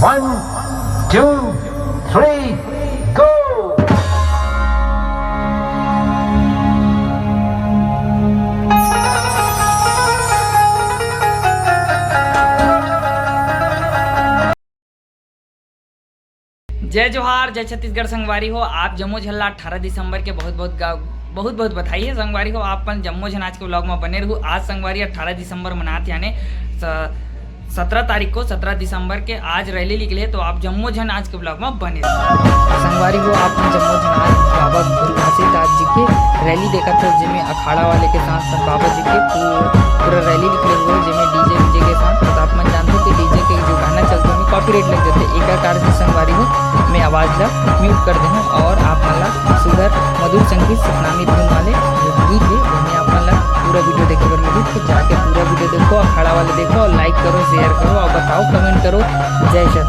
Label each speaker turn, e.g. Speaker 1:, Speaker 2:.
Speaker 1: 1, 2, 3, go!
Speaker 2: जय जोहार, जय छत्तीसगढ़। संगवारी हो, आप जम्मू झल्ला 18 दिसंबर के बहुत बधाई है। संगवारी हो, आप जम्मू झन आज के ब्लॉग में बने रहू। आज संगवारी 18 दिसंबर मनाते यानी 17 तारीख को 17 दिसंबर के आज रैली निकले, तो आप जम्मू झन आज के ब्लॉग में बने संगवारी हो। आप जम्मू झन आज बाबा गुरु घासीदास जी के रैली देखा था, जिसमें अखाड़ा वाले के साथ साथ बाबा जी के पूरा रैली निकले हुए, जिसमें डीजे के साथ। तो आप मन जानते कि डीजे के जो गाना चलते हैं कॉपीराइट लग जाते, एक कारण से संगवारी हो मैं आवाज़ ला म्यूट कर दूँ और आप मला सुधर मधुर संगीत सतनामी धुन वाले जो गीत है उन्हें आप मला पूरा वीडियो देखे कर मिली। तो जाके पूरा वीडियो देखो, अखाड़ा वाले देखो और लाइक करो, शेयर करो और बताओ, कमेंट करो। जय श्री